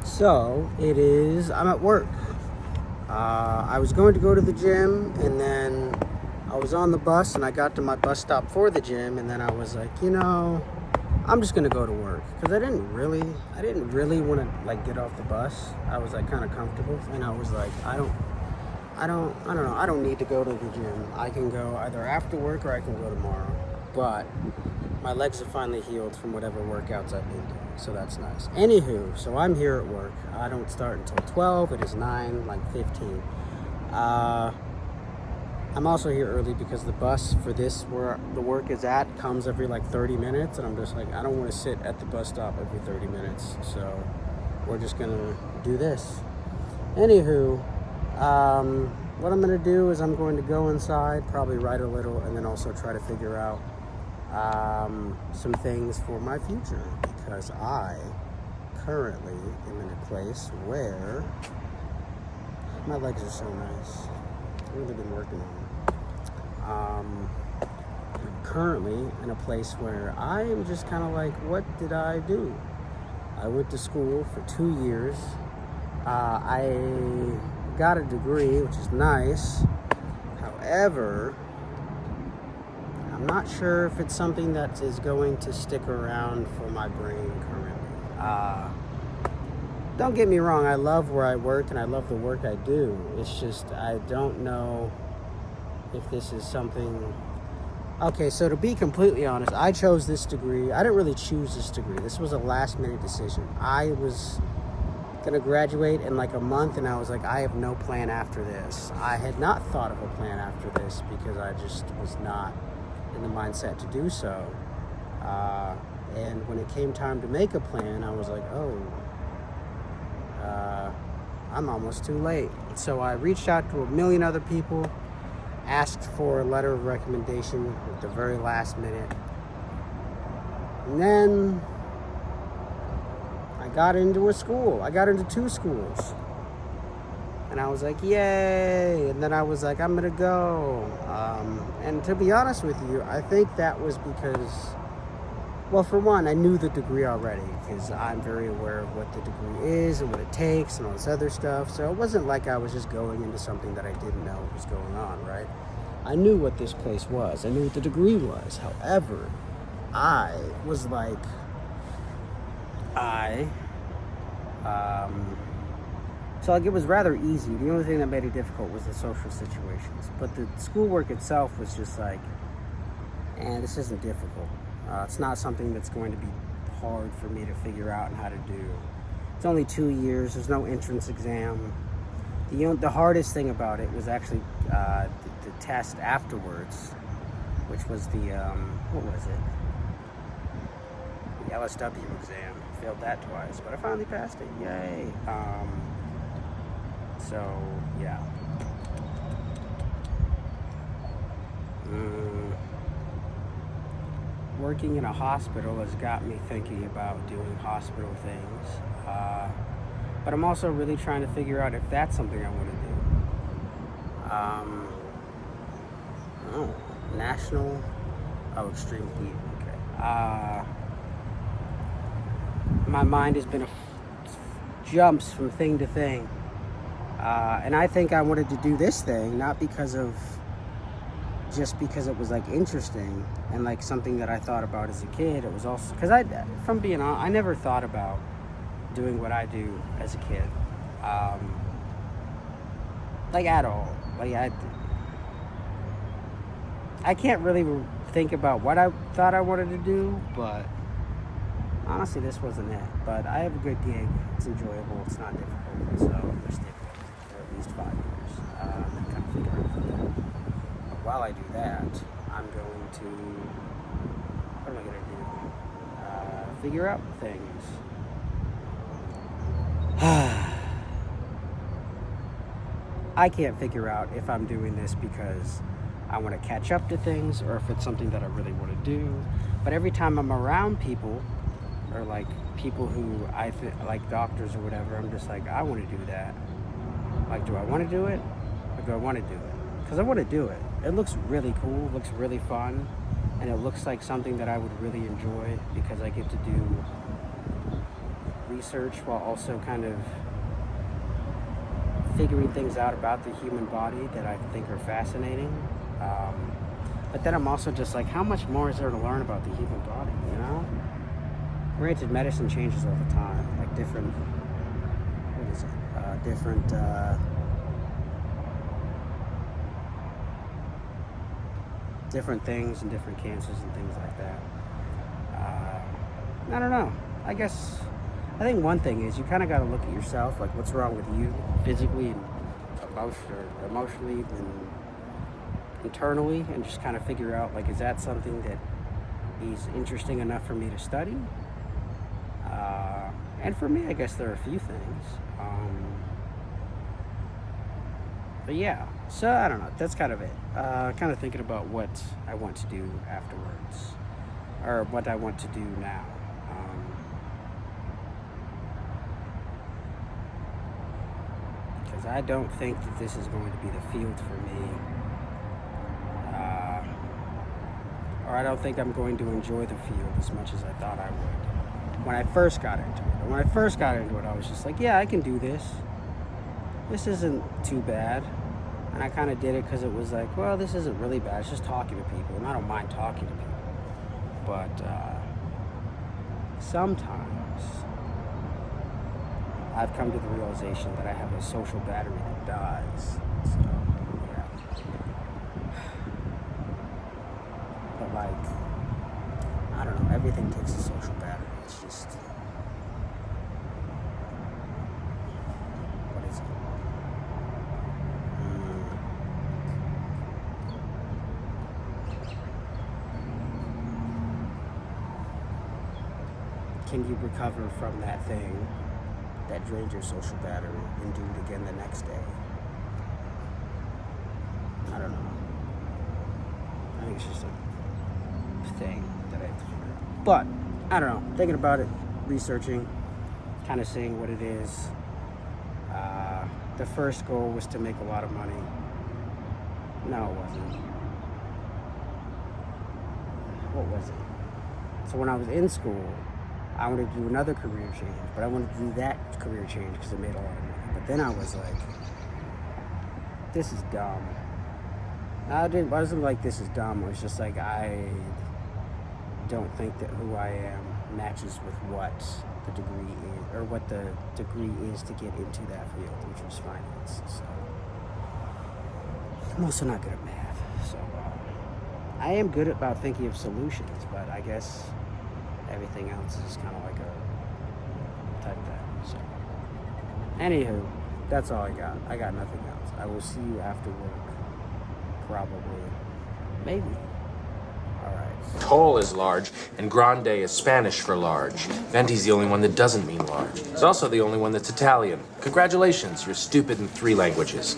So I'm at work. I was going to go to the gym, and then I was on the bus, and I got to my bus stop for the gym, and then I was like, I'm just gonna go to work because I didn't really want to like get off the bus. I was like kind of comfortable, and I was like, I don't know. I don't need to go to the gym. I can go either after work or I can go tomorrow. But my legs have finally healed from whatever workouts I've been doing, so that's nice. Anywho, so I'm here at work. I don't start until 12. It is 9:15. I'm also here early because the bus for this, where the work is at, comes every like 30 minutes, and I'm just like, I don't want to sit at the bus stop every 30 minutes, so we're just gonna do this. Anywho, what I'm gonna do is I'm going to go inside, probably write a little, and then also try to figure out some things for my future, because I currently am in a place where my legs are so nice. I've really been working on them. I'm currently in a place where I am just kind of like, what did I do? I went to school for 2 years. I got a degree, which is nice. However, I'm not sure if it's something that is going to stick around for my brain currently. Don't get me wrong, I love where I work and I love the work I do. It's just, I don't know if this is something... Okay, so to be completely honest, I chose this degree. I didn't really choose this degree. This was a last minute decision. I was gonna graduate in like a month, and I was like, I have no plan after this. I had not thought of a plan after this because I just was not in the mindset to do so. And when it came time to make a plan, I was like, I'm almost too late. So I reached out to a million other people, asked for a letter of recommendation at the very last minute. And then I got into a school. I got into 2 schools. And I was like, yay. And then I was like, I'm going to go. And to be honest with you, I think that was because, well, for one, I knew the degree already because I'm very aware of what the degree is and what it takes and all this other stuff. So it wasn't like I was just going into something that I didn't know what was going on, right? I knew what this place was. I knew what the degree was. However, I was like, so like it was rather easy. The only thing that made it difficult was the social situations. But the schoolwork itself was just like, this isn't difficult. It's not something that's going to be hard for me to figure out and how to do. It's only 2 years. There's no entrance exam. The hardest thing about it was actually the test afterwards, which was the, what was it? The LSW exam. Failed that twice, but I finally passed it. Yay. So, yeah. Working in a hospital has got me thinking about doing hospital things. But I'm also really trying to figure out if that's something I want to do. Extreme heat. Okay. My mind has been jumps from thing to thing. And I think I wanted to do this thing, not because it was like interesting and like something that I thought about as a kid. It was also because from being honest, I never thought about doing what I do as a kid, like at all. Like I can't really think about what I thought I wanted to do, but honestly, this wasn't it. But I have a good gig. It's enjoyable. It's not difficult. So I'm going to stick with it for at least 5 years and kind of figure out from there. But while I do that, I'm going to, what am I going to do? Figure out things. I can't figure out if I'm doing this because I want to catch up to things or if it's something that I really want to do. But every time I'm around people, or like people who like doctors or whatever, I'm just like, I want to do that. Like, do I want to do it or do I want to do it? Because I want to do it. It looks really cool, looks really fun, and it looks like something that I would really enjoy because I get to do research while also kind of figuring things out about the human body that I think are fascinating. But then I'm also just like, how much more is there to learn about the human body, you know? Granted, medicine changes all the time, like different things and different cancers and things like that. I don't know. I think one thing is you kind of got to look at yourself, like what's wrong with you physically and emotionally and internally, and just kind of figure out, like, is that something that is interesting enough for me to study? And for me, I guess there are a few things. But yeah, so I don't know. That's kind of it. Kind of thinking about what I want to do afterwards, or what I want to do now. Because I don't think that this is going to be the field for me. Or I don't think I'm going to enjoy the field as much as I thought I would when I first got into it. When I first got into it, I was just like, yeah, I can do this. This isn't too bad. And I kind of did it because it was like, well, this isn't really bad. It's just talking to people, and I don't mind talking to people. But sometimes I've come to the realization that I have a social battery that dies. So, yeah. But, like, I don't know. Everything takes a social battery. It's just... What is it? Can you recover from that thing that drains your social battery and do it again the next day? I don't know. I think it's just a thing that I have to figure out. But, I don't know. Thinking about it, researching, kind of seeing what it is. The first goal was to make a lot of money. No, it wasn't. What was it? So when I was in school, I wanted to do another career change, but I wanted to do that career change because it made a lot of money. But then I was like, this is dumb. I wasn't like, this is dumb. It was just like, I don't think that who I am matches with what the degree is, or what the degree is to get into that field, which was finance. So I'm also not good at math. So I am good about thinking of solutions, but I guess everything else is kind of like a type thing. So, anywho, that's all I got. I got nothing else. I will see you after work. Probably. Maybe. All right. Tall is large, and grande is Spanish for large. Venti's the only one that doesn't mean large. It's also the only one that's Italian. Congratulations, you're stupid in 3 languages.